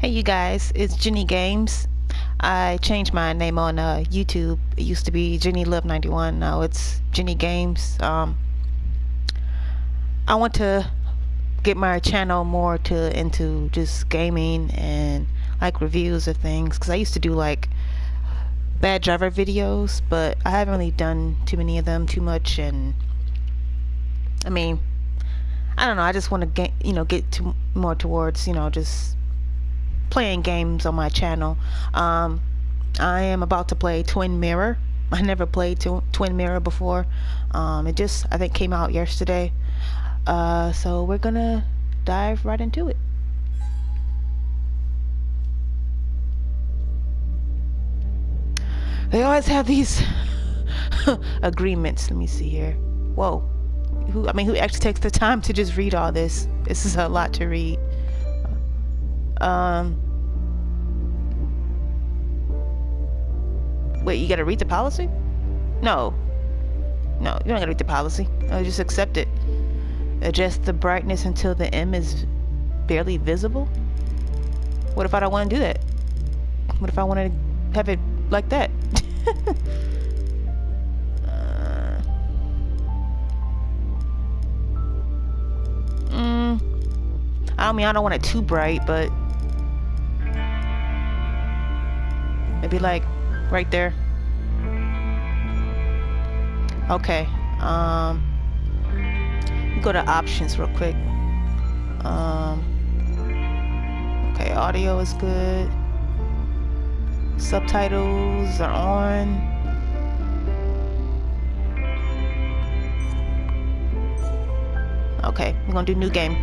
Hey you guys, it's Jenny Games. I changed my name on YouTube. It used to be Jenny Love 91. Now it's Jenny Games. I want to get my channel more into just gaming and like reviews of things, because I used to do like bad driver videos, but I haven't really done too many of them too much. And I mean, I don't know. I just want to get to more towards just playing games on my channel. I am about to play Twin Mirror. I never played Twin Mirror before. It just, I think, came out yesterday. So we're gonna dive right into it. They always have these agreements. Let me see here. Whoa. Who actually takes the time to just read all this? This is a lot to read. Wait, you gotta read the policy? No, you don't gotta read the policy. Just accept it. Adjust the brightness until the M is barely visible. What if I don't want to do that? What if I want to have it like that? I don't want it too bright, but maybe like right there. Okay. Go to options real quick. Okay, audio is good. Subtitles are on. Okay, we're gonna do new game.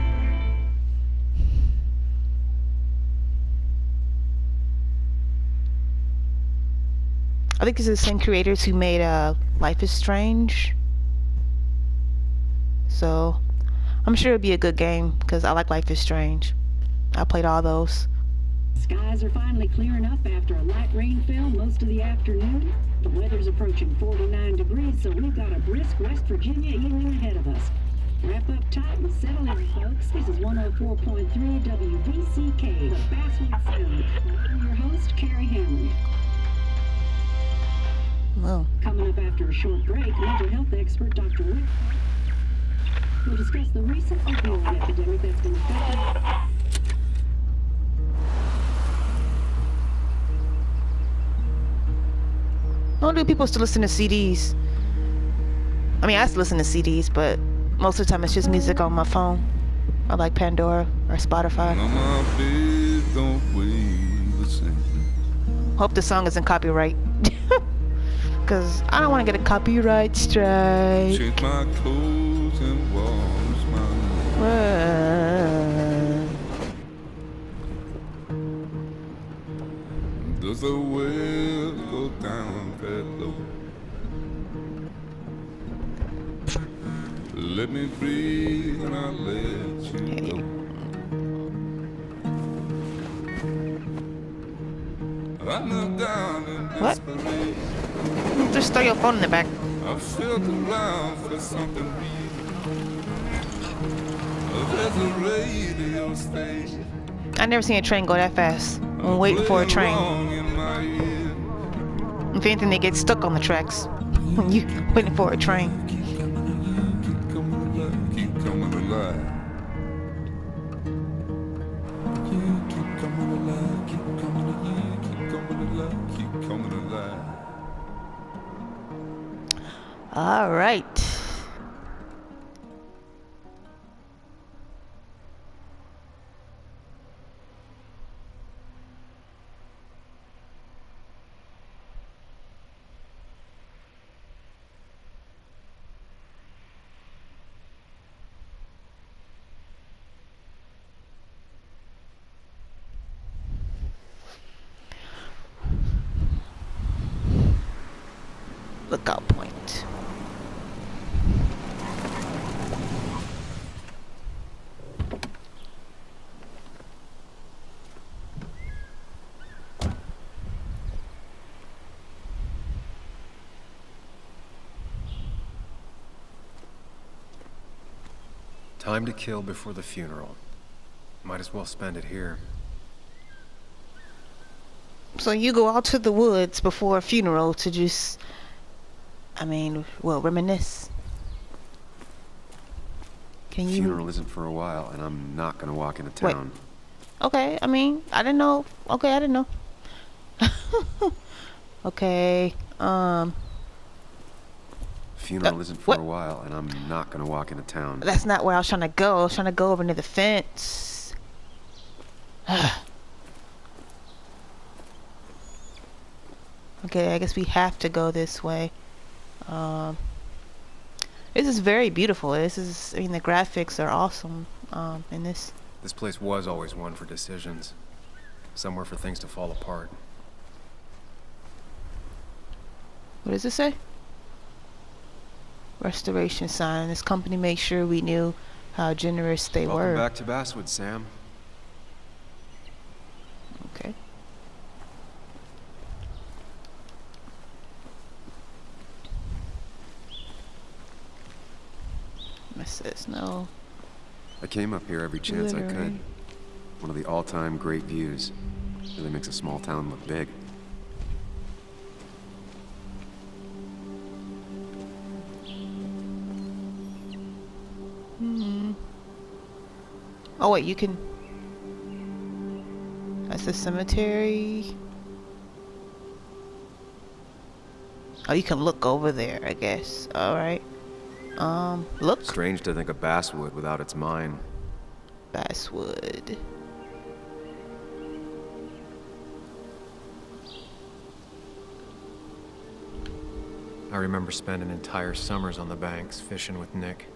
I think these are the same creators who made Life is Strange. So I'm sure it'll be a good game because I like Life is Strange. I played all those. Skies are finally clearing up after a light rainfall most of the afternoon. The weather's approaching 49 degrees, so we've got a brisk West Virginia evening ahead of us. Wrap up tight and settle in, folks. This is 104.3 WVCK, the Basswood Sound. I'm your host, Carrie Hammond. Well, Coming up after a short break, mental health expert Dr. Rick will discuss the recent opioid epidemic that's been affecting. how do people still listen to CDs? I mean, I still listen to CDs, but most of the time it's just music on my phone. I like Pandora or Spotify. Hope the song isn't copyright. Cause I don't want to get a copyright strike. Change my clothes and wash my Does the well go down that low? Let me breathe and I'll let you go. I knelt down in What? desperation. Just throw your phone in the back. I felt around for something real. There's a radio station. I never seen a train go that fast. I'm waiting for a train. If anything, they get stuck on the tracks when you waiting for a train. Keep coming alive. You keep coming alive. Keep coming alive. Keep coming alive. Keep coming alive. All right. Lookout point. Time to kill before the funeral. Might as well spend it here. So you go out to the woods before a funeral to just, I mean, well, reminisce. Can you? Funeral isn't for a while, and I'm not gonna walk into Wait. town. Okay, I mean, I didn't know. Okay, I didn't know. Okay, Funeral isn't for what? a while, and I'm not gonna walk into town. That's not where I was trying to go. I was trying to go over near the fence. Okay, I guess we have to go this way. Um, this is very beautiful. This is, I mean, the graphics are awesome. In this. This place was always one for decisions. Somewhere for things to fall apart. What does it say? Restoration sign. This company made sure we knew how generous they Welcome were. back to Basswood, Sam. Okay. It says no. I came up here every chance I Literary. could. One of the all-time great views. Really makes a small town look big. Oh wait, you can. That's the cemetery. Oh, you can look over there, I guess. All right. Look. Strange to think of Basswood without its mine. Basswood. I remember spending entire summers on the banks fishing with Nick.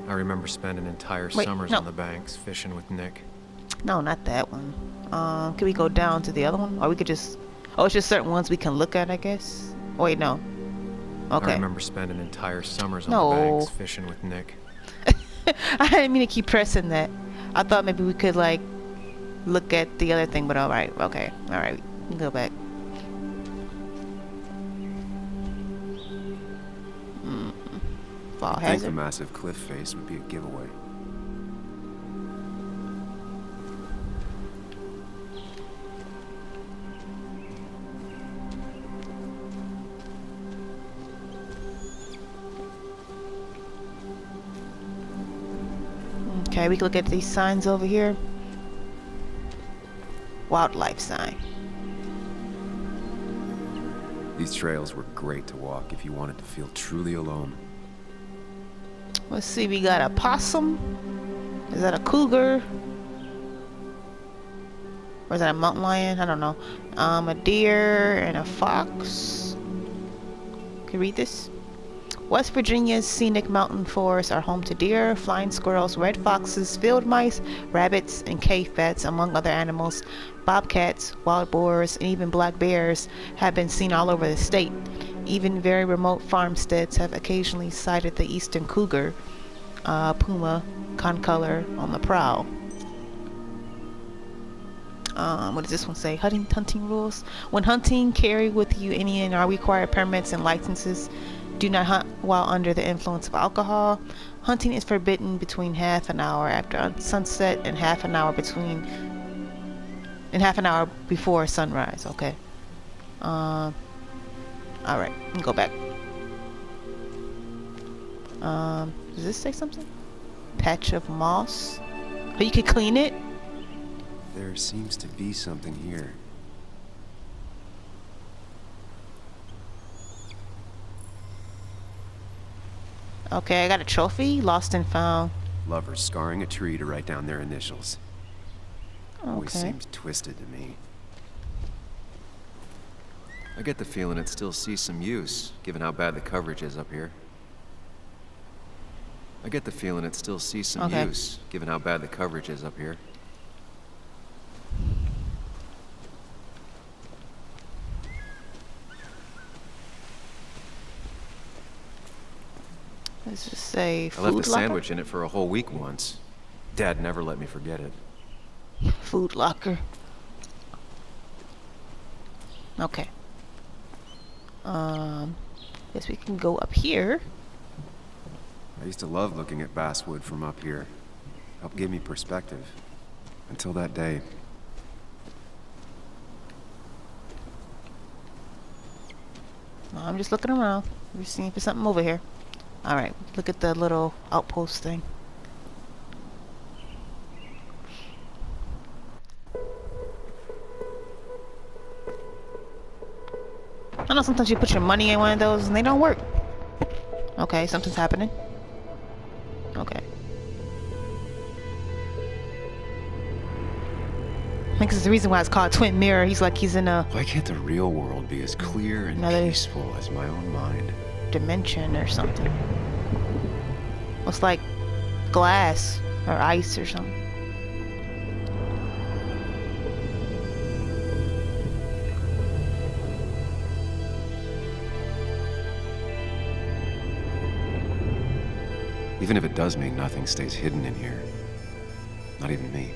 I remember spending entire Wait, summers no. on the banks fishing with Nick. No, not that one. Can we go down to the other one, or we could just? Oh, it's just certain ones we can look at, I guess. Wait, no. Okay. I remember spending entire summers on No. the banks fishing with Nick. I didn't mean to keep pressing that. I thought maybe we could like look at the other thing, but all right, okay, all right, we can go back. Fall I think the hazard. massive cliff face would be a giveaway. Okay, we can look at these signs over here. Wildlife sign. These trails were great to walk if you wanted to feel truly alone. Let's see, we got a possum. Is that a cougar? Or is that a mountain lion? I don't know. A deer and a fox. Can you read this? West Virginia's scenic mountain forests are home to deer, flying squirrels, red foxes, field mice, rabbits, and cave bats, among other animals. Bobcats, wild boars, and even black bears have been seen all over the state. Even very remote farmsteads have occasionally sighted the eastern cougar, puma, concolor on the prowl. What does this one say? Hunting rules. When hunting, carry with you any and all required permits and licenses. Do not hunt while under the influence of alcohol. Hunting is forbidden between half an hour after sunset and half an hour before sunrise. Okay. All right. Go back. Does this say something? Patch of moss. Oh, you can clean it. There seems to be something here. Okay, I got a trophy. Lost and found. Lovers scarring a tree to write down their initials. Always Okay. seems twisted to me. I get the feeling it still sees some use, given how bad the coverage is up here. I get the feeling it still sees some Okay. use, given how bad the coverage is up here. Let's just say I left a food locker. sandwich in it for a whole week once. Dad never let me forget it. Food locker. Okay. Guess we can go up here. I used to love looking at Basswood from up here. Helped give me perspective. Until that day. I'm just looking around. We're seeing if there's something over here. Alright, look at the little outpost thing. I know sometimes you put your money in one of those and they don't work. Okay, something's happening. Okay. I think this is the reason why it's called Twin Mirror. He's like he's in a Why can't the real world be as clear and Another- peaceful as my own mind? dimension or something. It's like glass or ice or something. Even if it does mean nothing stays hidden in here. Not even me.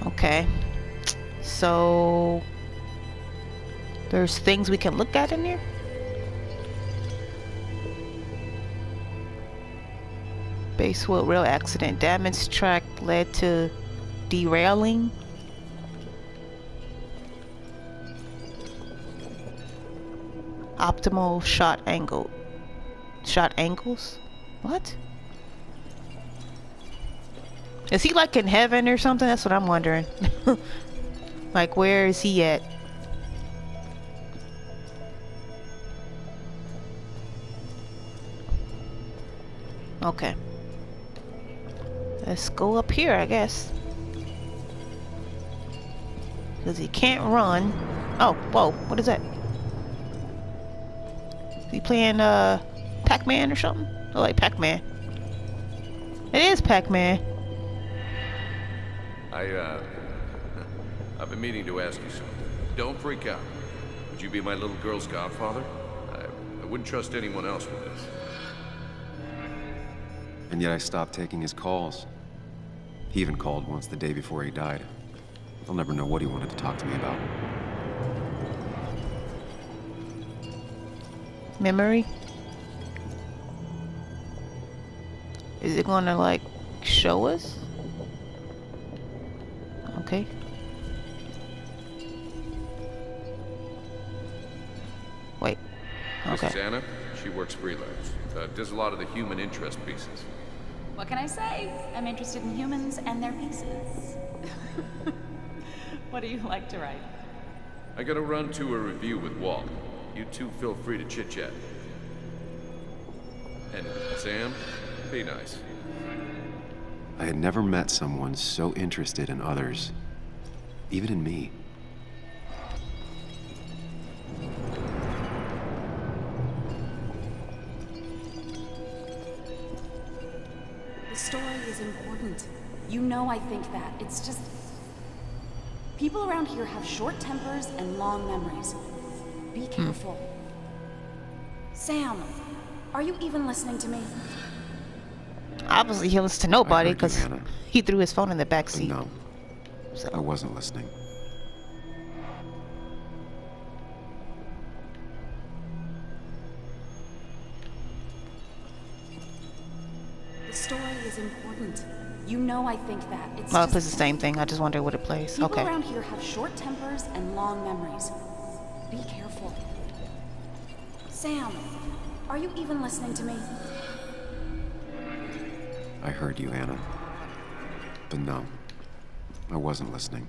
Okay. So there's things we can look at in here? Basewood rail accident. Damaged track led to derailing. Optimal shot angle. Shot angles? What? Is he like in heaven or something? That's what I'm wondering. Like, where is he at? Okay. Let's go up here, I guess. Because he can't run. Oh, whoa, what is that? Is he playing, Pac-Man or something? Oh, like Pac-Man. It is Pac-Man. I've been meaning to ask you something. Don't freak out. Would you be my little girl's godfather? I wouldn't trust anyone else with this. And yet I stopped taking his calls. He even called once the day before he died. I'll never know what he wanted to talk to me about. Memory? Is it gonna, like, show us? Okay. Wait. This is Okay. Anna. She works freelance. Does a lot of the human interest pieces. What can I say? I'm interested in humans and their pieces. What do you like to write? I gotta run to a review with Walt. You two feel free to chit-chat. And Sam, be nice. I had never met someone so interested in others, even in me. The story is important. You know I think that. It's just... people around here have short tempers and long memories. Be careful. Sam, are you even listening to me? Obviously, he listens to nobody I heard you, because Anna. he threw his phone in the back But seat. no, I So, wasn't listening. The story is important. You know I think that. It's well, just... it's the same thing. I just wonder what it plays. people Okay. around here have short tempers and long memories. Be careful. Sam, are you even listening to me? I heard you, Anna. But no, I wasn't listening.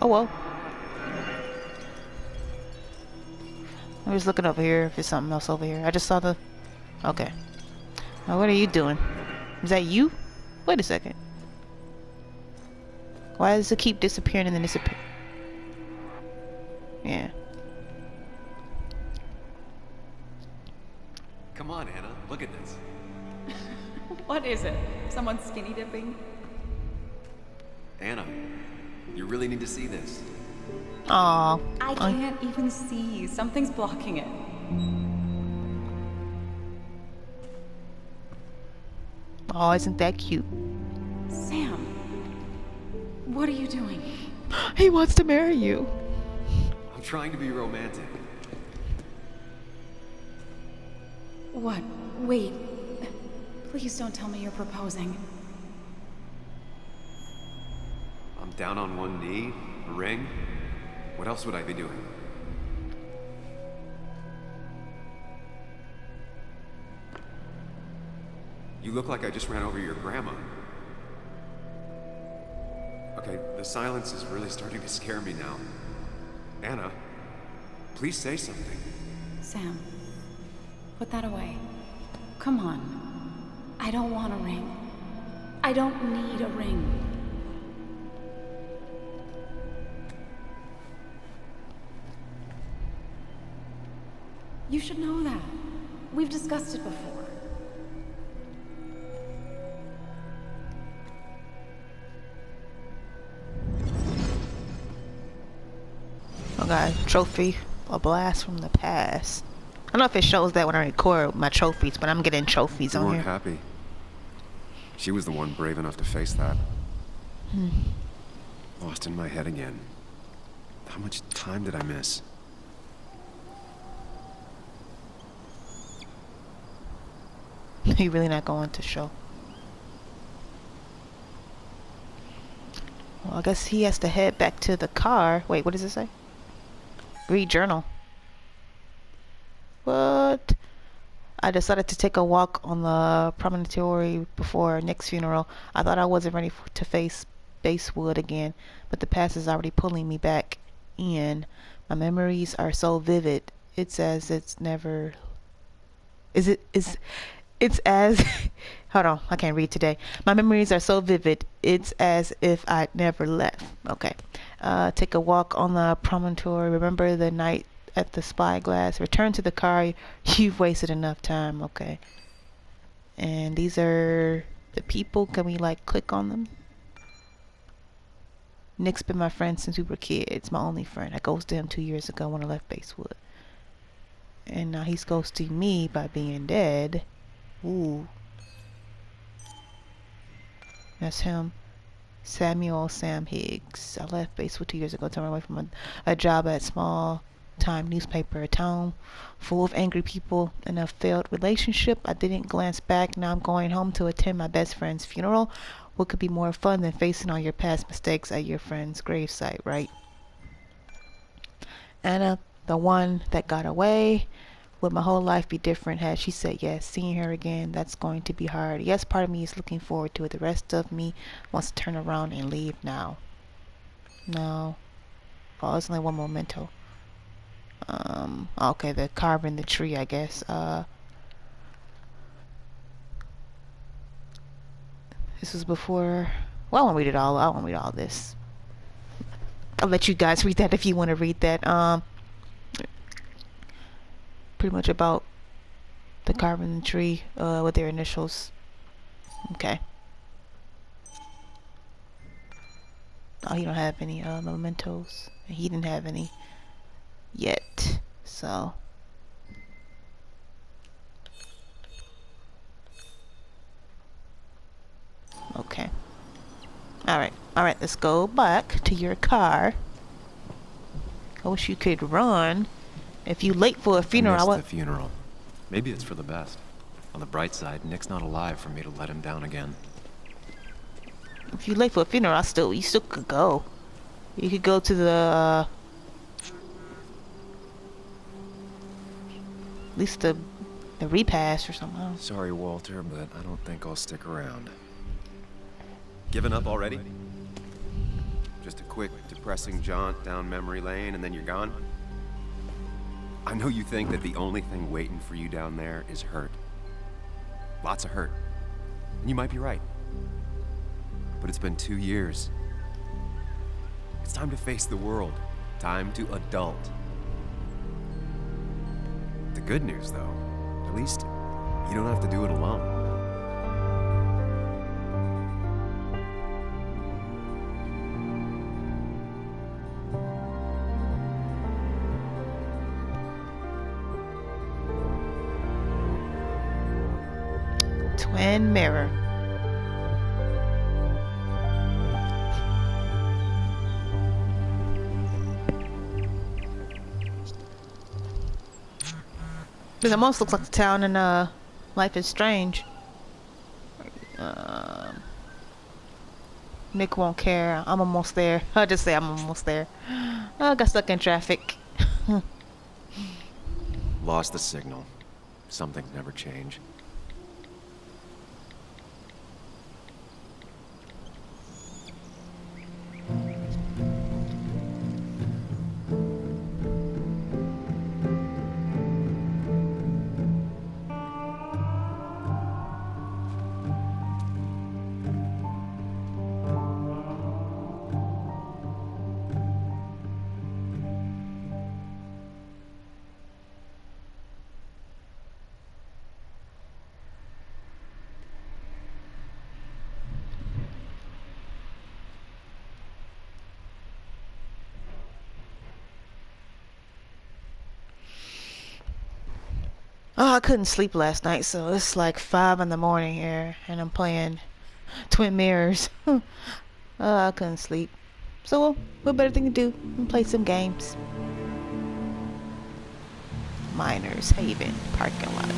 Oh well. I'm just looking over here if there's something else over here. I just saw the... Okay. Now what are you doing? Is that you? Wait a second. Why does it keep disappearing and then disappear? Yeah. Come on, Anna, look at this. What is it? Someone skinny dipping? Anna, you really need to see this. Aw. I can't even see. Something's blocking it. Oh, isn't that cute? Sam, What are you doing? He wants to marry you. I'm trying to be romantic. What? Wait. Please don't tell me you're proposing. I'm down on one knee, a ring. What else would I be doing? You look like I just ran over your grandma. Okay, the silence is really starting to scare me now. Anna, please say something. Sam, put that away. Come on. I don't want a ring. I don't need a ring. You should know that. We've discussed it before. Okay, trophy, a blast from the past. I don't know if it shows that when I record my trophies, but I'm getting trophies You on weren't here. happy. She was the one brave enough to face that. Lost in my head again. How much time did I miss? He really not going to show. Well, I guess he has to head back to the car. Wait, what does it say? Read journal. What? I decided to take a walk on the promontory before Nick's funeral. I thought I wasn't ready to face Basewood again, but the past is already pulling me back in. My memories are so vivid. It's as it's never... It's as... Hold on, I can't read today. My memories are so vivid. It's as if I'd never left. Okay. Take a walk on the promontory. Remember the night at the spyglass. Return to the car. You've wasted enough time. Okay. And these are the people. Can we like click on them? Nick's been my friend since we were kids. My only friend. I ghosted him 2 years ago when I left Basewood. And now he's ghosting me by being dead. Ooh. That's him. Samuel Sam Higgs. I left Basewood 2 years ago to run away from a job at small time newspaper, a town full of angry people and a failed relationship. I didn't glance back. Now I'm going home to attend my best friend's funeral. What could be more fun than facing all your past mistakes at your friend's gravesite, right? Anna, the one that got away. Would my whole life be different had she said yes? Seeing her again, that's going to be hard. Yes, part of me is looking forward to it. The rest of me wants to turn around and leave now. No. Oh, there's only one memento. Okay, the carving in the tree, I guess. This was before... Well, I won't read it all. I won't read all this. I'll let you guys read that if you want to read that. Pretty much about the carving in the tree with their initials. Okay. Oh, he don't have any mementos. He didn't have any yet. So okay. Alright, let's go back to your car. I wish you could run. If you late for a funeral, I missed the funeral. Maybe it's for the best. On the bright side, Nick's not alive for me to let him down again. If you late for a funeral, you still could go. You could go to the at least the repast or something. Sorry, Walter, but I don't think I'll stick around. Giving up already? Just a quick, depressing jaunt down memory lane and then you're gone? I know you think that the only thing waiting for you down there is hurt. Lots of hurt. And you might be right. But it's been 2 years. It's time to face the world. Time to adult. The good news, though, at least you don't have to do it alone. Twin mirror. This almost looks like the town in Life is Strange. Um, Nick won't care. I'm almost there. I'll just say I'm almost there. I got stuck in traffic. Lost the signal. Some things never change. Oh, I couldn't sleep last night, so it's like 5 in the morning here, and I'm playing Twin Mirrors. I couldn't sleep. So, what better thing to do than play some games? Miners Haven parking lot.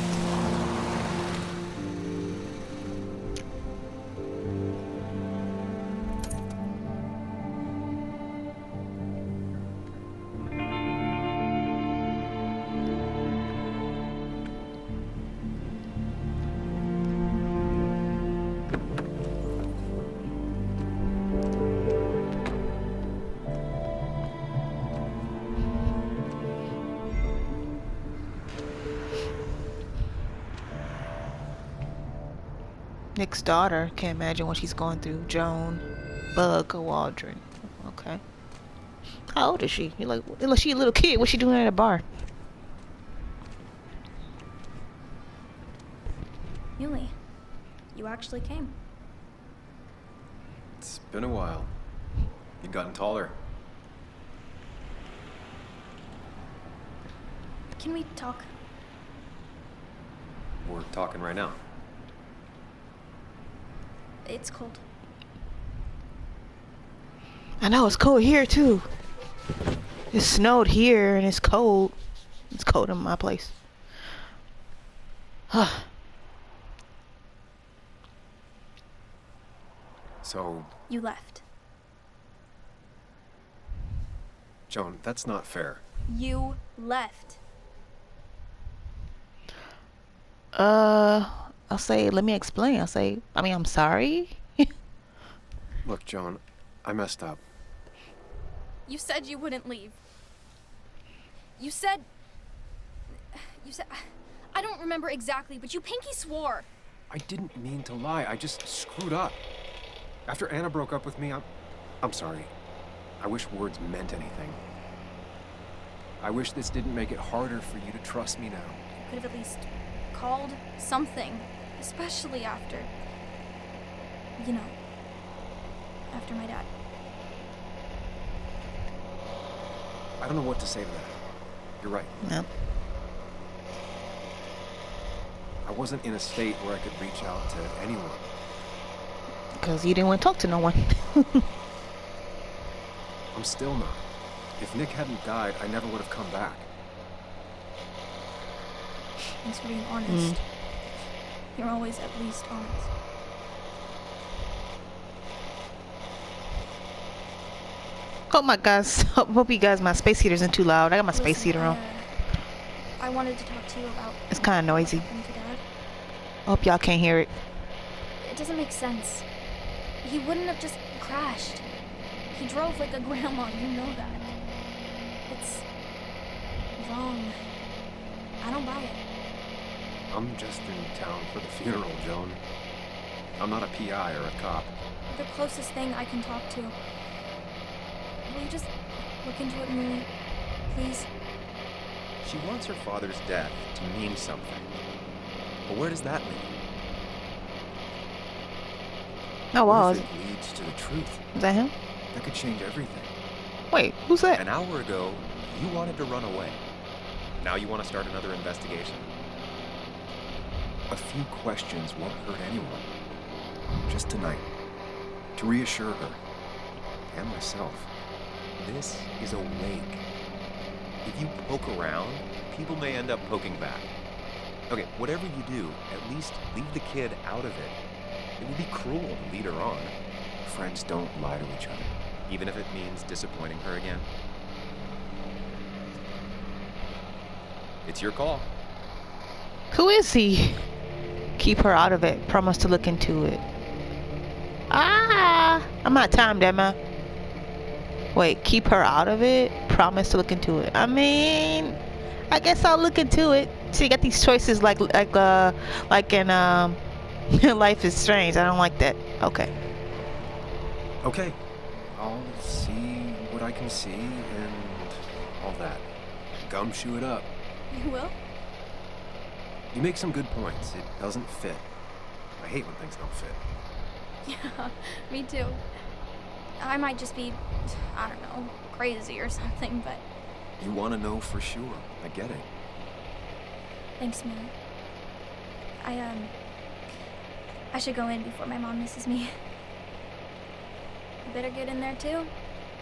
Nick's daughter. Can't imagine what she's going through. Joan, Bug, or Waldron. Okay. How old is she? You're like she a little kid. What's she doing at a bar? Yuli, you actually came. It's been a while. You've gotten taller. Can we talk? We're talking right now. It's cold. I know, it's cold here too. It snowed here and it's cold. It's cold in my place. So, You left. Joan, that's not fair. You left. I'll say, let me explain. I'm sorry. Look, Joan, I messed up. You said you wouldn't leave. You said... I don't remember exactly, but you pinky swore. I didn't mean to lie. I just screwed up. After Anna broke up with me, I'm sorry. I wish words meant anything. I wish this didn't make it harder for you to trust me now. You could have at least called something, especially after... You know, after my dad. I don't know what to say to that. You're right. No. I wasn't in a state where I could reach out to anyone. Because you didn't want to talk to no one. I'm still not. If Nick hadn't died, I never would have come back. Thanks for being honest. You're always at least honest. Hope you guys, my space heater isn't too loud. I got my space heater on. I wanted to talk to you about... It's kind of noisy. what happened to Dad. I hope y'all can't hear it. It doesn't make sense. He wouldn't have just crashed. He drove like a grandma, you know that. It's wrong. I don't buy it. I'm just in town for the funeral, Joan. I'm not a PI or a cop. The closest thing I can talk to. Will you just look into it, Millie? Please? She wants her father's death to mean something. But where does that lead? Oh wow, What is if it leads to the truth? that him? That could change everything. Wait, who's that? An hour ago, you wanted to run away. Now you want to start another investigation. A few questions won't hurt anyone. Just tonight. To reassure her. And myself. This is a wake. If you poke around, people may end up poking back. Okay, whatever you do, at least leave the kid out of it. It would be cruel to lead her on, Friends don't lie to each other. even if it means disappointing her again. It's your call. Who is he? Keep her out of it. Promise to look into it. Ah! I'm not timed, am I? Wait, keep her out of it? Promise to look into it. I mean, I guess I'll look into it. So you got these choices like in Life is Strange. I don't like that. Okay. Okay, I'll see what I can see and all that. Gumshoe it up. You will? You make some good points. It doesn't fit. I hate when things don't fit. Yeah, me too. I might just be, I don't know, crazy or something, but You want to know for sure. I get it. thanks, man. I should go in before my mom misses me. You better get in there too.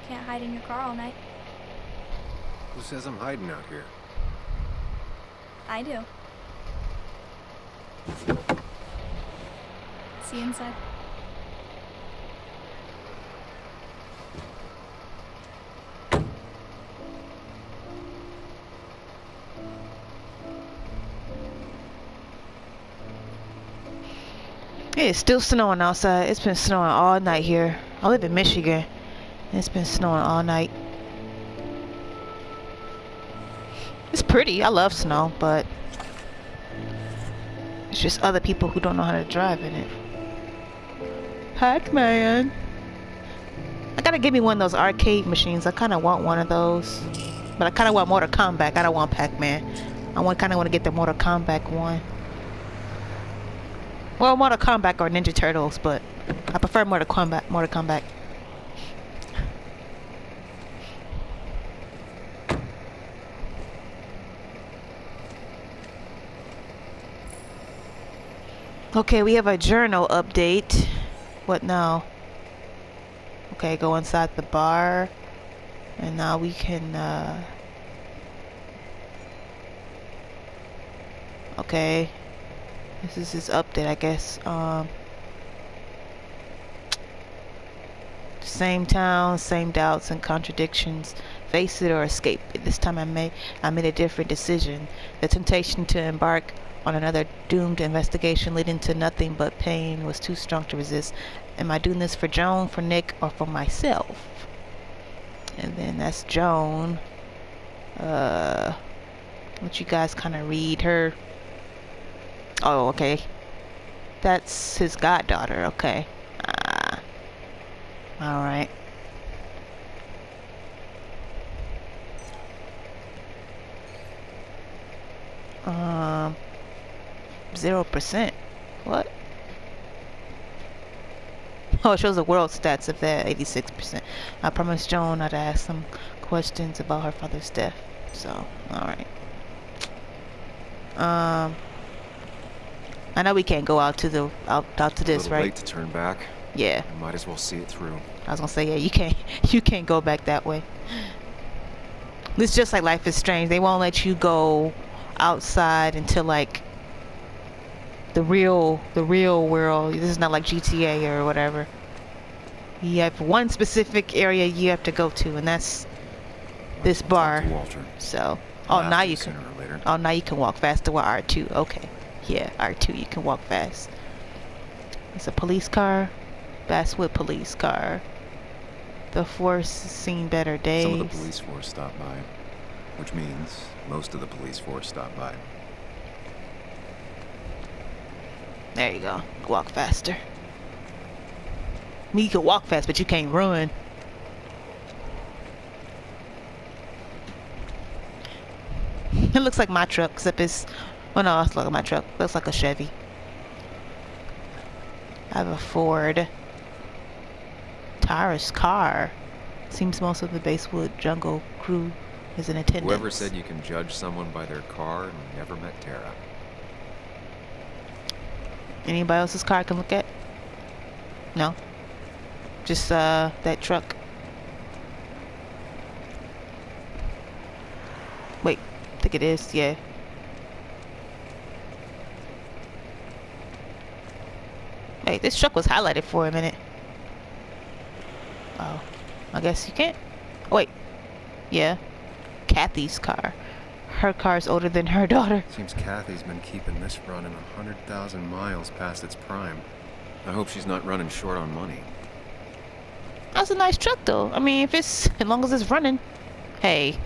Can't hide in your car all night. Who says I'm hiding out here? I do. See you inside. It's still snowing outside. It's been snowing all night here. I live in Michigan. It's been snowing all night. It's pretty. I love snow, but it's just other people who don't know how to drive in it. Pac-Man. I gotta give me one of those arcade machines. I kind of want one of those, but I kind of want Mortal Kombat. I don't want Pac-Man. I kind of want to get the Mortal Kombat one. Well, Mortal Kombat or Ninja Turtles, but I prefer Mortal Kombat. Mortal Kombat. Okay, we have a journal update. What now? Okay, go inside the bar. And now we can, okay. This is his update, I guess. Same town, same doubts and contradictions. Face it or escape it. This time I made a different decision. The temptation to embark on another doomed investigation leading to nothing but pain was too strong to resist. Am I doing this for Joan, for Nick, or for myself? And then that's Joan. Let you guys kind of read her. Oh, okay. That's his goddaughter. Okay. All right. 0%. What? Oh, it shows the world stats of that 86%. I promised Joan I'd ask some questions about her father's death. So, all right. I know we can't go out to the out to this, A little right? late to turn back. Yeah. I might as well see it through. I was gonna say, yeah, you can't go back that way. It's just like Life is Strange. They won't let you go outside until like the real world. This is not like GTA or whatever. You have one specific area you have to go to, and that's this bar. Talk to Walter. So, I'll oh, have now to you can. sooner or later. Oh, now you can walk faster with R2. Okay, yeah, R2. You can walk fast. It's a police car. Basswood police car. The force has seen better days. Some of the police force stopped by, which means most of the police force stopped by. There you go. Walk faster. I mean, you can walk fast, but you can't run. It looks like my truck, except it's... Well, no, it's like my truck. It looks like a Chevy. I have a Ford. Tyrus car. Seems most of the Basewood Jungle crew is in attendance. Whoever said you can judge someone by their car never met Tara. Anybody else's car I can look at? No? Just that truck. Wait, I think it is, yeah. Hey, this truck was highlighted for a minute. Oh, I guess you can't. Oh, wait. Yeah. Kathy's car. Her car's older than her daughter. Seems Kathy's been keeping this running 100,000 miles past its prime. I hope she's not running short on money. That's a nice truck, though. I mean, if it's as long as it's running. Hey.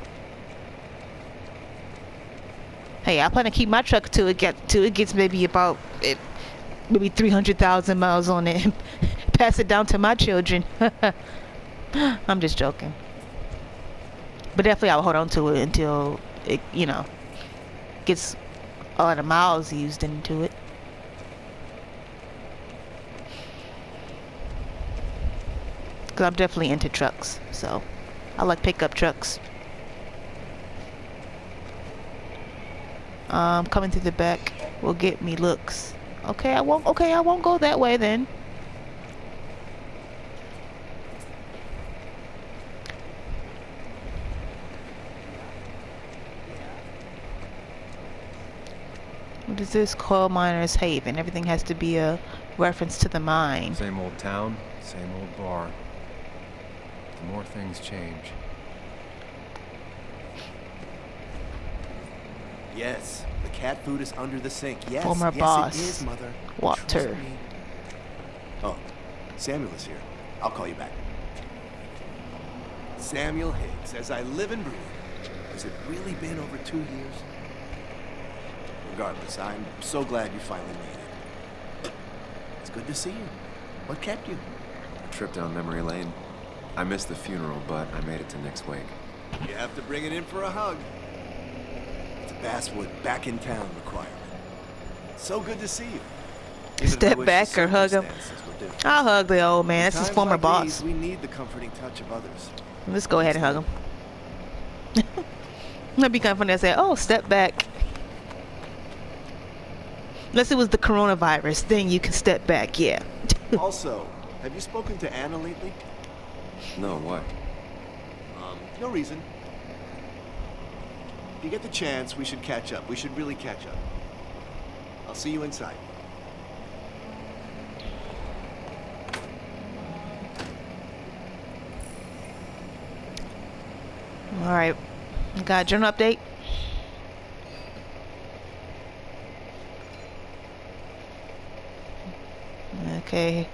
Hey, I plan to keep my truck till it gets maybe about maybe 300,000 miles on it and pass it down to my children. I'm just joking. But definitely I'll hold on to it until it, you know, gets a lot of miles used into it. Because I'm definitely into trucks, so I like pickup trucks. Coming through the back will get me looks. Okay, I won't go that way then. What is this? Coal Miner's Haven. Everything has to be a reference to the mine. Same old town, same old bar. The more things change. Yes, the cat food is under the sink. Yes, Former yes, boss. it is, Mother. Walter. Trust me. Oh, Samuel is here. I'll call you back. Samuel Higgs, as I live and breathe. Has it really been over 2 years? Regardless, I'm so glad you finally made it. It's good to see you. What kept you? A trip down memory lane. I missed the funeral, but I made it to Nick's wake. You have to bring it in for a hug. It's a Basswood back in town requirement. So good to see you. Even if I Step wish back the or hug him. circumstances were different. I'll hug the old man. In That's his times former like boss. these, we need the comforting touch of others. Let's go ahead and hug him. That'd be kind of funny to say, oh, step back. Unless it was the coronavirus thing, you can step back, yeah. Also, have you spoken to Anna lately? No, what? No reason. If you get the chance, we should catch up. We should really catch up. I'll see you inside. Alright. Got a journal update? Okay.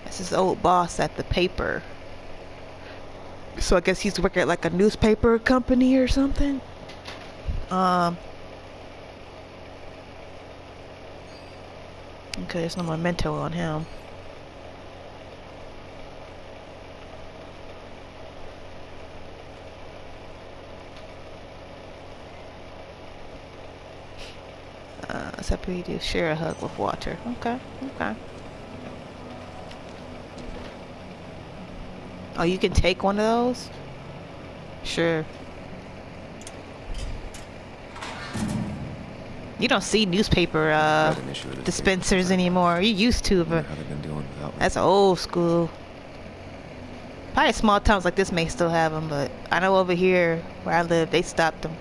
That's his old boss at the paper. So I guess he's working at like a newspaper company or something. Okay, there's no memento on him. Except we do share a hug with Walter. Okay, okay. Oh, you can take one of those? Sure. You don't see newspaper dispensers anymore. You used to, but How they've been doing without me. that's old school. Probably small towns like this may still have them, but I know over here where I live, they stopped them.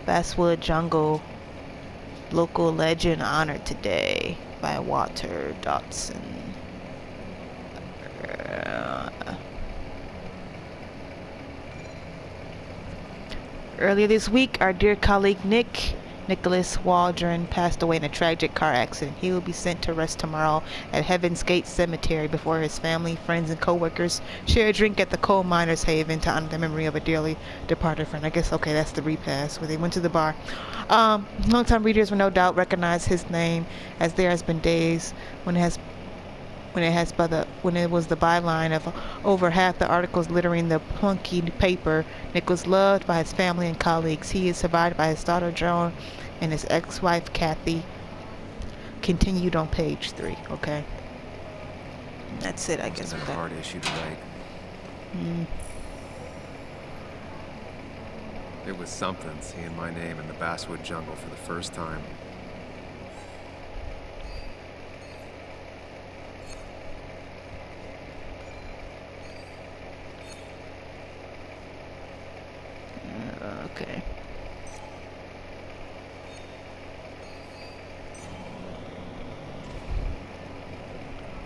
Basswood Jungle local legend honored today by Walter Dotson. Earlier this week, our dear colleague Nicholas Waldron passed away in a tragic car accident. He will be sent to rest tomorrow at Heaven's Gate Cemetery before his family, friends, and co-workers share a drink at the Coal Miners' Haven to honor the memory of a dearly departed friend. I guess, okay, that's the repass where they went to the bar. Longtime readers will no doubt recognize his name, as there has been days when it was the byline of over half the articles littering the plunky paper. Nick was loved by his family and colleagues. He is survived by his daughter Joan and his ex-wife Kathy. Continued on page 3. Okay, that's it, I guess. It's a With that. hard issue to write. It was something seeing my name in the Basswood Jungle for the first time. Okay.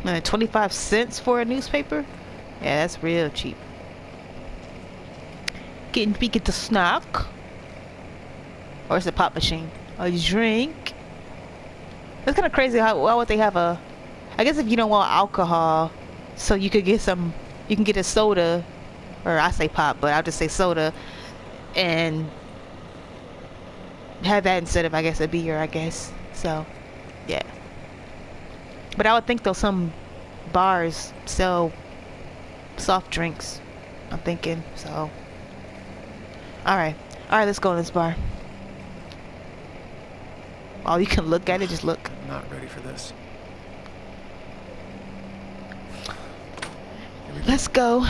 25 cents for a newspaper? Yeah, that's real cheap. We get the snack. Or it's a pop machine. A drink. It's kind of crazy how, why would they have a... I guess if you don't want alcohol, so you could get some... You can get a soda, or I say pop, but I'll just say soda, and have that instead of, I guess, a beer, I guess. So, yeah. But I would think, though, some bars sell soft drinks. I'm thinking, so... Alright, let's go in this bar. Oh, you can look at it, just look. I'm not ready for this. Let's go.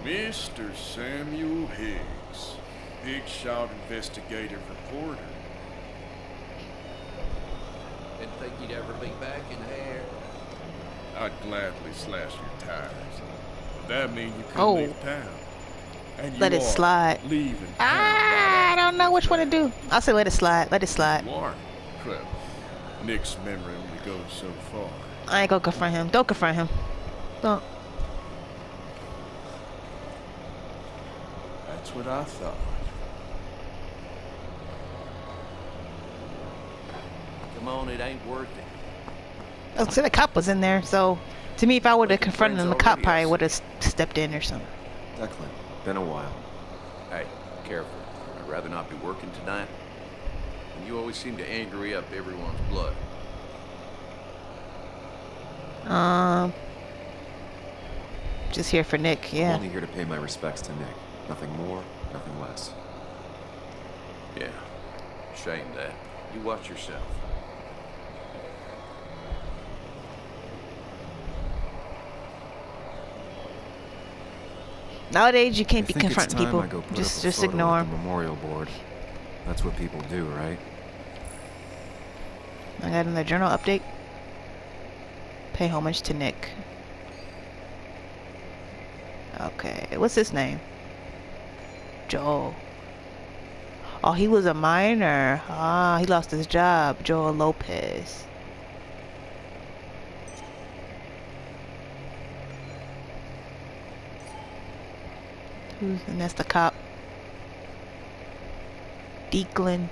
Mr. Samuel Higgs, Big Shot Investigative Reporter. Didn't think you'd ever be back in here. I'd gladly slash your tires. But that mean you couldn't Oh. leave town. And you Let it are slide. leaving town I don't know which one to do. I'll say let it slide. Let it slide. You are. Well, Nick's memory only goes so far. I ain't gonna confront him. Don't confront him. Don't. That's what I thought. Come on, it ain't worth it. Oh, see, the cop was in there, so to me, if I would have confronted him, the cop already, probably I would have stepped in or something. Declan, been a while. Hey, careful. I'd rather not be working tonight. And you always seem to angry up everyone's blood. Just here for Nick, I'm yeah. only here to pay my respects to Nick. Nothing more, nothing less. Yeah. Shame that. You watch yourself. Nowadays, you I can't be think it's confronting time people. I go put Just up a photo ignore with them. the memorial board. That's what people do, right? I got another journal update. Pay homage to Nick. Okay, what's his name? Joel. Oh, he was a miner. Ah, he lost his job. Joel Lopez. And that's the cop. Declan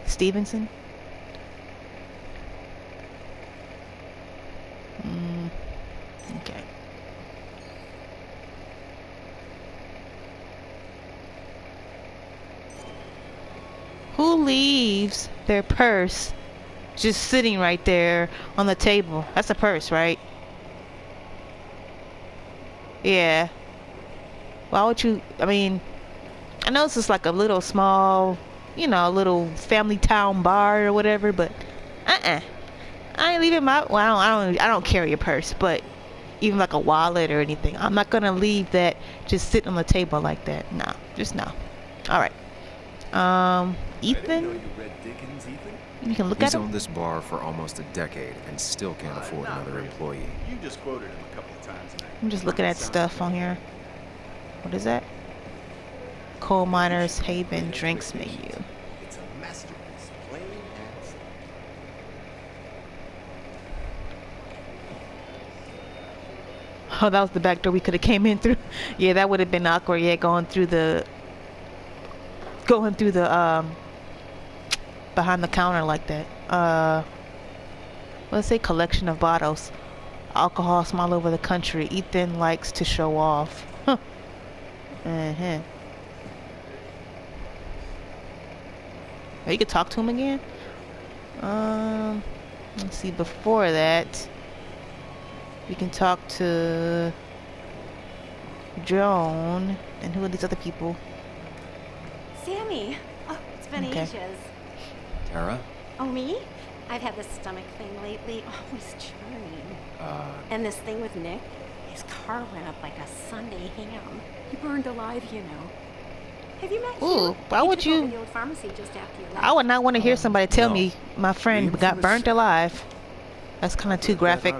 Stevenson. Okay. Who leaves their purse just sitting right there on the table? That's a purse, right? Yeah. Why would you, I mean, I know it's just like a little small, you know, little family town bar or whatever, but I ain't leaving my, well, I don't carry a purse, but even like a wallet or anything, I'm not gonna leave that just sitting on the table like that. No, just no. All right. I didn't know Ethan, you read Dickens, Ethan. you can look He's at him. owned this bar for almost a decade and still can't afford Not another really. employee. You just quoted him a couple of times. And I'm just looking at Sounds stuff on here. What is that? Coal Miners Haven drinks menu. It's a masterpiece, plain and simple. Oh, that was the back door we could have came in through. Yeah, that would have been awkward. Yeah, going through the behind the counter like that. let's say collection of bottles. Alcohol from all over the country. Ethan likes to show off. Huh. Uh-huh. Oh, you could talk to him again? Let's see, before that, we can talk to Joan, and who are these other people? Sammy! Oh, it's been ages. Tara? Oh, me? I've had this stomach thing lately, always churning. And this thing with Nick, his car went up like a Sunday ham. He burned alive, you know. Have you met him? Ooh, why He would took over you? the old pharmacy just after you left. I would not want to hear somebody tell no. me my friend Even got from burnt the alive. That's kind of too graphic.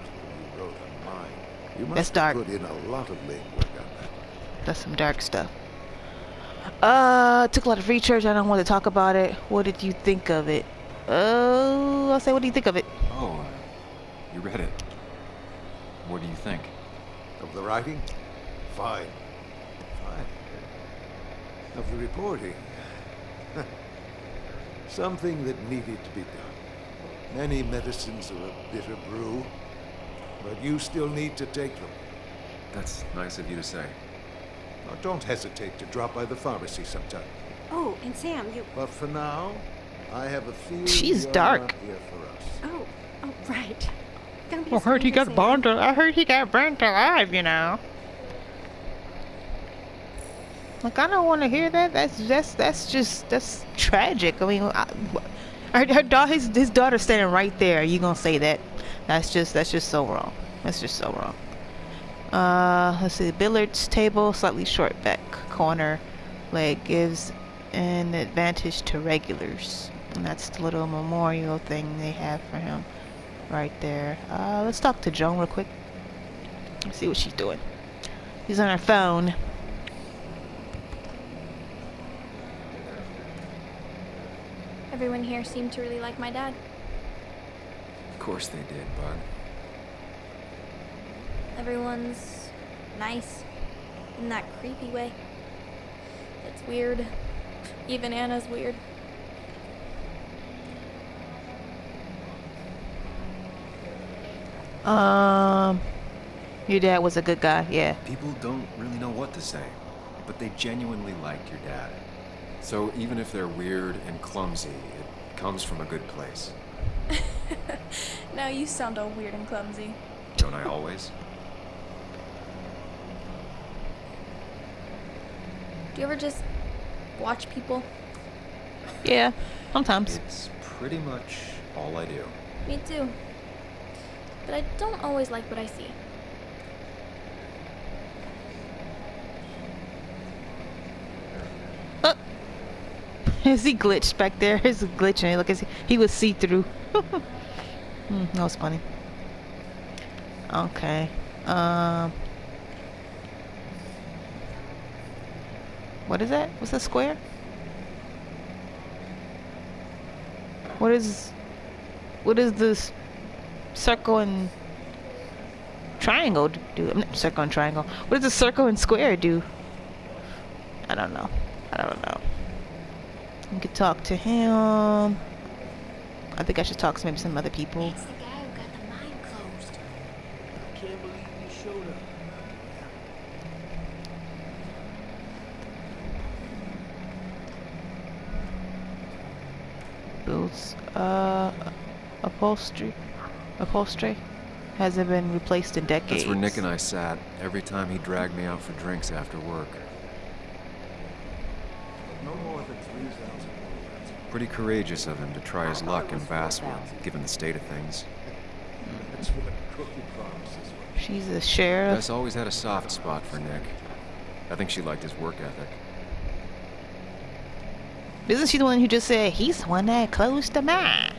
You must That's have dark. put in a lot of legwork on that. That's some dark stuff. Took a lot of research. I don't want to talk about it. What did you think of it? I'll say, what do you think of it? Oh, you read it. What do you think? Of the writing? Fine. Fine. Of the reporting? Something that needed to be done. Many medicines are a bitter brew, but you still need to take them. That's nice of you to say. Now, don't hesitate to drop by the pharmacy sometime. Oh, and Sam, you... But for now, I have a feeling She's you're dark. not here for us. Oh, right. Don't be I heard he stranger, got Sam. burned. I heard he got burnt alive. You know. Like, I don't want to hear that. That's tragic. I mean, his daughter's standing right there. You gonna say that? That's just so wrong. That's just so wrong. Let's see. Billiards table, slightly short back corner leg gives an advantage to regulars, and that's the little memorial thing they have for him right there. Let's talk to Joan real quick. Let's see what she's doing. She's on her phone. Everyone here seemed to really like my dad. Of course they did, bud. Everyone's nice in that creepy way. It's weird. Even Anna's weird. Your dad was a good guy, yeah. People don't really know what to say, but they genuinely liked your dad. So even if they're weird and clumsy, it comes from a good place. Now you sound all weird and clumsy. Don't I always? Do you ever just watch people? Yeah, sometimes. It's pretty much all I do. Me too. But I don't always like what I see. Is he glitched back there? He's glitching. Look, he was see-through. That was funny. Okay. What is that? What's that square? What is this circle and triangle do? Circle and triangle. What does the circle and square do? I don't know. You could talk to him. I think I should talk to maybe some other people. It's the guy who got the mine closed. I can't believe you showed up. Boots. Upholstery hasn't been replaced in decades. That's where Nick and I sat every time he dragged me out for drinks after work. No more than 3,000 words. Pretty courageous of him to try his luck in Basswood, given the state of things. That's what crooked promises were. She's a sheriff. Bess always had a soft spot for Nick. I think she liked his work ethic. Isn't she the one who just said he's the one that closed the mine?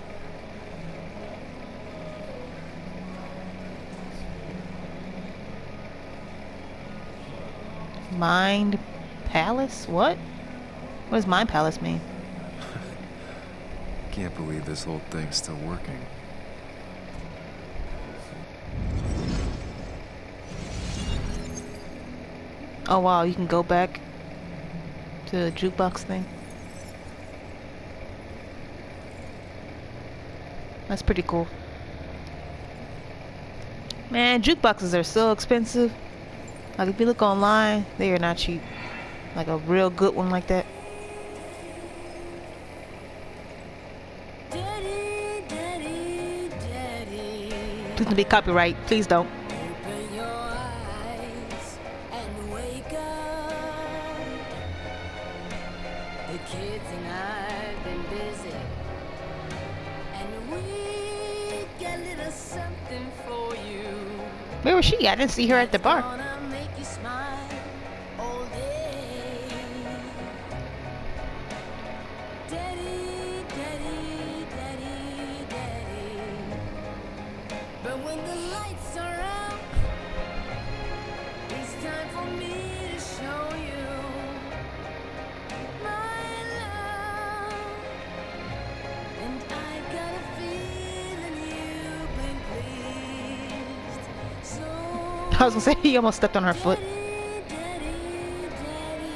Mind Palace? What? What does Mind Palace mean? Can't believe this whole thing's still working. Oh wow, you can go back to the jukebox thing. That's pretty cool. Man, jukeboxes are so expensive. Like if you look online, they are not cheap. Like a real good one like that. Daddy, daddy, daddy. Please don't be copyright. Please don't. Open your eyes and wake up. The kids and I've been busy, and we got a little something for you. Where was she? I didn't see her at the bar. Gonna make you smile all day. Daddy, daddy, daddy, daddy. But when the lights are out, it's time for me to show you my love. And I got a feeling you've been pleased. So I was gonna say he almost stepped on her foot. Daddy, daddy, daddy,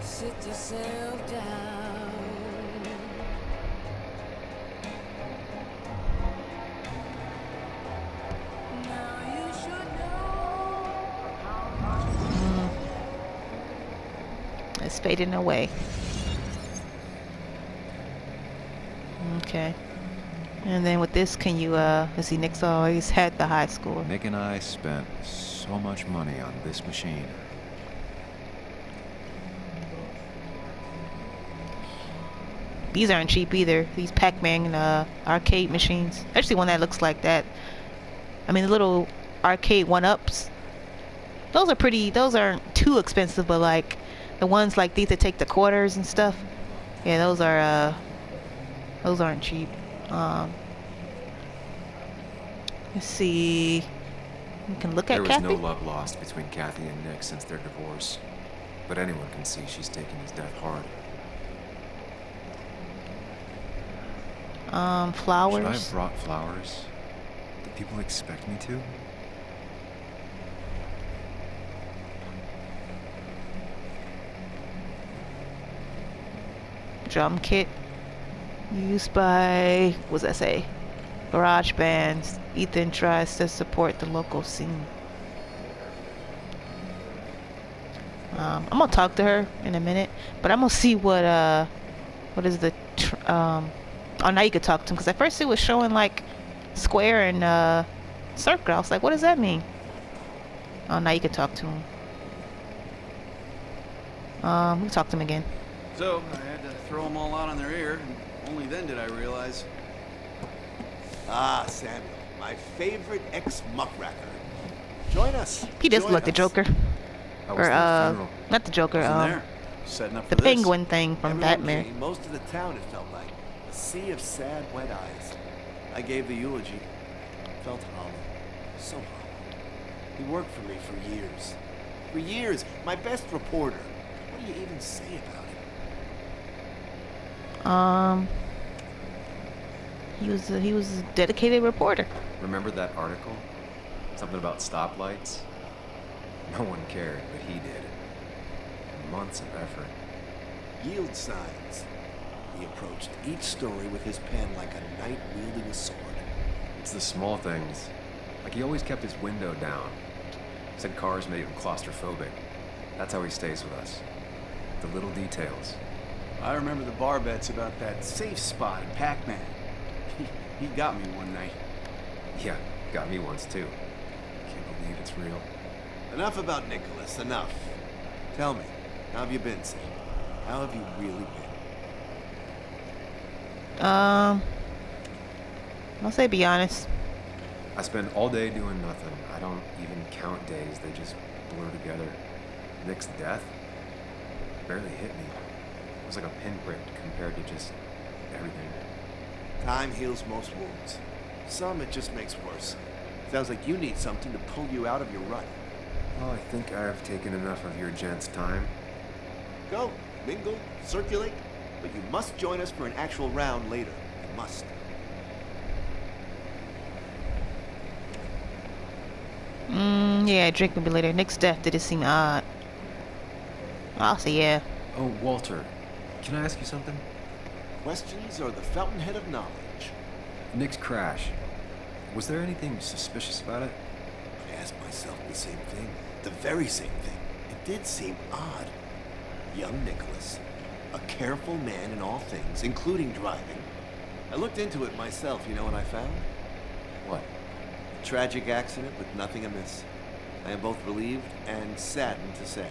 sit yourself down. Now you should know how much. It's fading away. Okay. And then with this, can you, let's see, Nick's always had the high score. Nick and I spent so much money on this machine. These aren't cheap either. These Pac-Man arcade machines. Especially one that looks like that. I mean, the little arcade one-ups. Those are pretty, those aren't too expensive, but like the ones like these that take the quarters and stuff. Yeah, those aren't cheap. Let's see. We can look There at was Kathy. no love lost between Kathy and Nick since their divorce. But anyone can see she's taking his death hard. Flowers. Should I have brought flowers? Do people expect me to? Drum kit used by, what does that say? Garage bands. Ethan tries to support the local scene. I'm gonna talk to her in a minute, but I'm gonna see what is the oh, now you could talk to him, because at first it was showing like square and circle. I was like, what does that mean? Oh, now you can talk to him. We'll talk to him again. So, I had to throw them all out on their ear, and only then did I realize. Ah, Samuel, my favorite ex-muckracker. Join us. He does Join look like the us. Joker. How was Or that funeral? not the Joker, Wasn't there, setting up the for this. penguin thing from Everyone Batman. came, most of the town, it felt like. A sea of sad, wet eyes. I gave the eulogy. Felt hollow. So hollow. He worked for me for years. For years. My best reporter. What do you even say about him? He was a dedicated reporter. Remember that article? Something about stoplights? No one cared, but he did. Months of effort. Yield signs. He approached each story with his pen like a knight wielding a sword. It's the small things. Like he always kept his window down. Said cars made him claustrophobic. That's how he stays with us. The little details. I remember the bar bets about that safe spot in Pac-Man. He got me one night. Yeah, got me once too. Can't believe it's real. Enough about Nicholas, enough. Tell me, how have you been, Sam? How have you really been? I'll say be honest. I spend all day doing nothing. I don't even count days. They just blur together. Nick's death barely hit me. It was like a pinprick compared to just everything. Time heals most wounds. Some it just makes worse. Sounds like you need something to pull you out of your rut. Well, I think I've taken enough of your gents' time. Go, mingle, circulate, but you must join us for an actual round later. You must. Yeah, drink maybe later. Nick's death did it seem odd. I'll say yeah. Oh, Walter, can I ask you something? Questions are the fountainhead of knowledge. Nick's crash. Was there anything suspicious about it? I asked myself the same thing. The very same thing. It did seem odd. Young Nicholas, a careful man in all things, including driving. I looked into it myself. You know what I found? What? A tragic accident with nothing amiss. I am both relieved and saddened to say.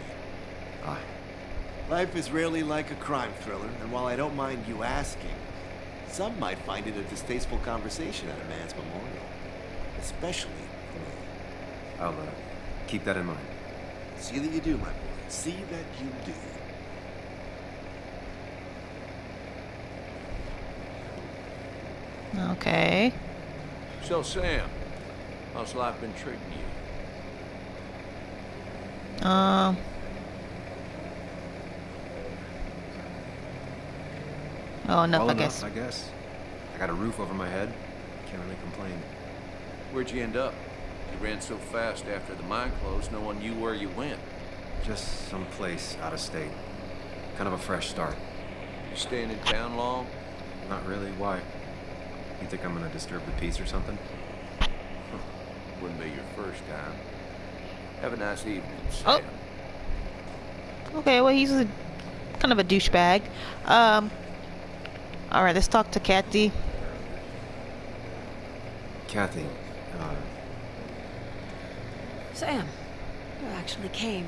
Ah. Life is rarely like a crime thriller, and while I don't mind you asking, some might find it a distasteful conversation at a man's memorial. Especially for me. I'll keep that in mind. See that you do, my boy. See that you do. Okay. So, Sam, how's life been treating you? Oh, enough, Well I enough, guess. I guess. I got a roof over my head. Can't really complain. Where'd you end up? You ran so fast after the mine closed, no one knew where you went. Just someplace out of state. Kind of a fresh start. You staying in town long? Not really. Why? You think I'm gonna disturb the peace or something? Wouldn't be your first time. Have a nice evening, Oh. Sam. Okay, well, he's a kind of a douchebag. All right, let's talk to Kathy. Kathy, Sam, you actually came.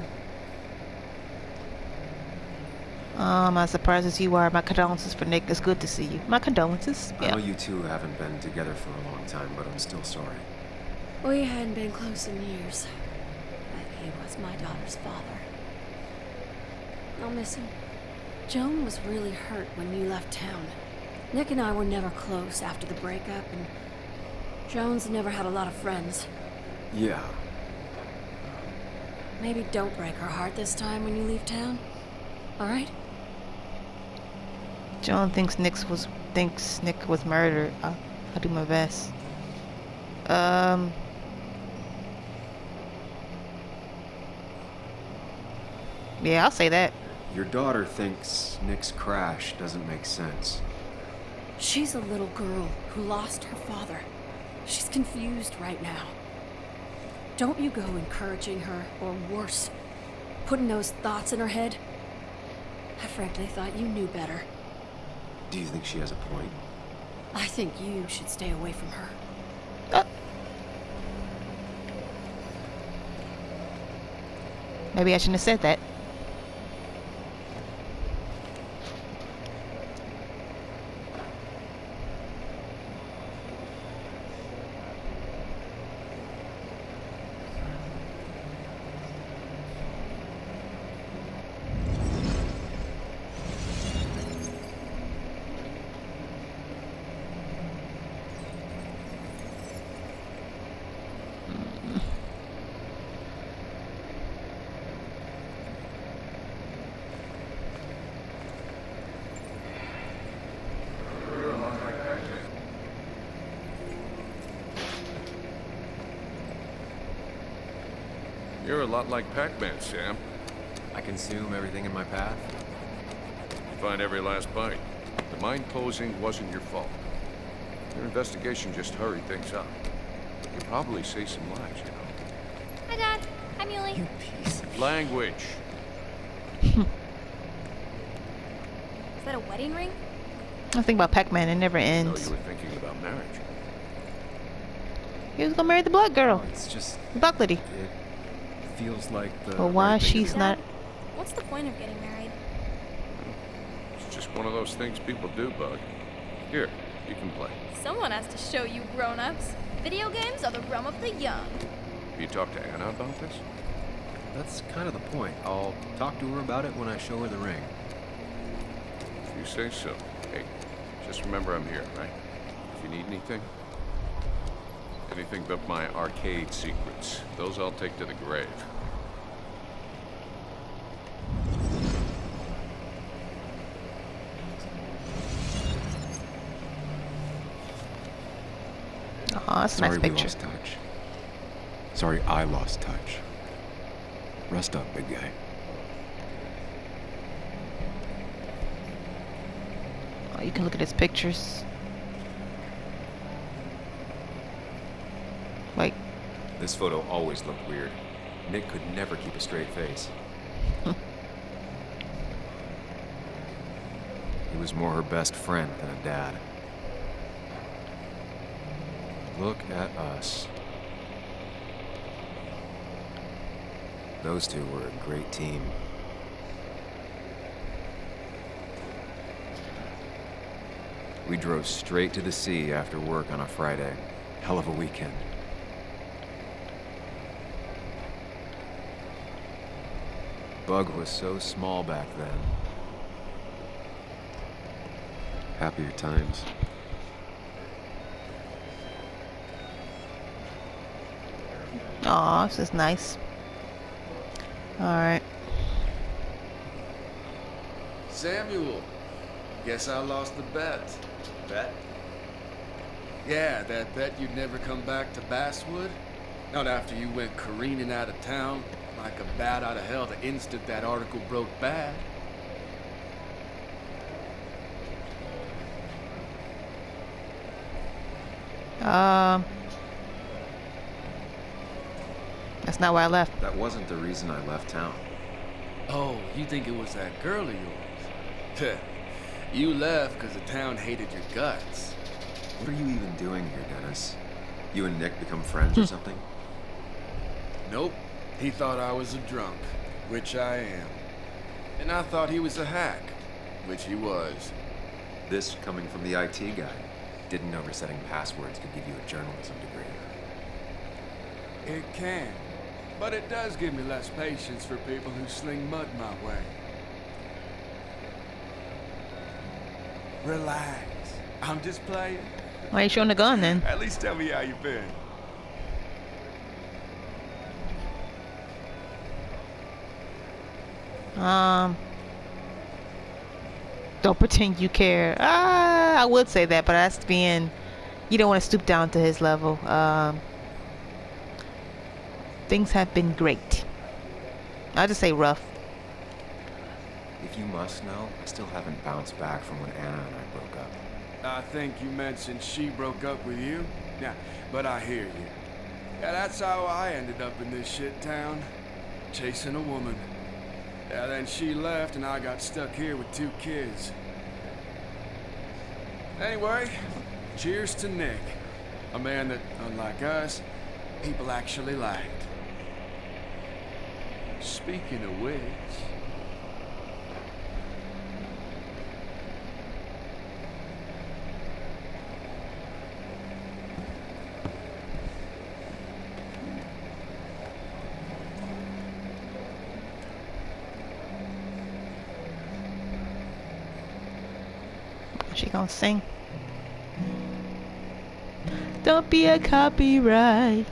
As surprised as you are, my condolences for Nick. It's good to see you. My condolences. I Yeah. know you two haven't been together for a long time, but I'm still sorry. We hadn't been close in years, but he was my daughter's father. I'll miss him. Joan was really hurt when you left town. Nick and I were never close after the breakup, and Joan's never had a lot of friends. Yeah. Maybe don't break her heart this time when you leave town. All right? Joan thinks Nick was murdered. I'll do my best. Yeah, I'll say that. Your daughter thinks Nick's crash doesn't make sense. She's a little girl who lost her father. She's confused right now. Don't you go encouraging her, or worse, putting those thoughts in her head. I frankly thought you knew better. Do you think she has a point? I think you should stay away from her. Maybe I shouldn't have said that. You're a lot like Pac-Man, Sam. I consume everything in my path. Find every last bite. The mine closing wasn't your fault. Your investigation just hurried things up. You probably saved some lives, you know. Hi, Dad. Hi, Muley. You piece of Language. Is that a wedding ring? I think about Pac-Man. It never I know ends. you were thinking about marriage. He was gonna marry the black girl. It's just... The black lady. It feels like the... But why right thing to she's do. not... What's the point of getting married? It's just one of those things people do, Bug. Here, you can play. Someone has to show you grown-ups. Video games are the realm of the young. You talk to Anna about this? That's kind of the point. I'll talk to her about it when I show her the ring. If you say so. Hey, just remember I'm here, right? If you need anything. Anything but my arcade secrets. Those I'll take to the grave. Oh, that's a nice Sorry we picture. lost touch. Sorry I lost touch. Rest up, big guy. Oh, you can look at his pictures. Like, This photo always looked weird. Nick could never keep a straight face. He was more her best friend than a dad. Look at us. Those two were a great team. We drove straight to the sea after work on a Friday. Hell of a weekend. Bug was so small back then. Happier times. aw, this is nice. Alright. Samuel, guess I lost the bet. Bet? Yeah, that bet you'd never come back to Basswood. Not after you went careening out of town like a bat out of hell the instant that article broke bad. That's not why I left. That wasn't the reason I left town. Oh, you think it was that girl of yours? You left because the town hated your guts. What are you even doing here, Dennis? You and Nick become friends or something? Nope. He thought I was a drunk, which I am. And I thought he was a hack, which he was. This coming from the IT guy. Didn't know resetting passwords could give you a journalism degree. It can. But it does give me less patience for people who sling mud my way. Relax. I'm just playing. Why are you showing the gun then? At least tell me how you been. Don't pretend you care. I would say that, but that's being, you don't want to stoop down to his level. Things have been great. I'll just say rough. If you must know, I still haven't bounced back from when Anna and I broke up. I think you mentioned she broke up with you. Yeah, but I hear you. Yeah, that's how I ended up in this shit town. Chasing a woman. Yeah, then she left and I got stuck here with 2 kids. Anyway, cheers to Nick. A man that, unlike us, people actually liked. Speaking of which... She gonna sing. Don't be a copyright.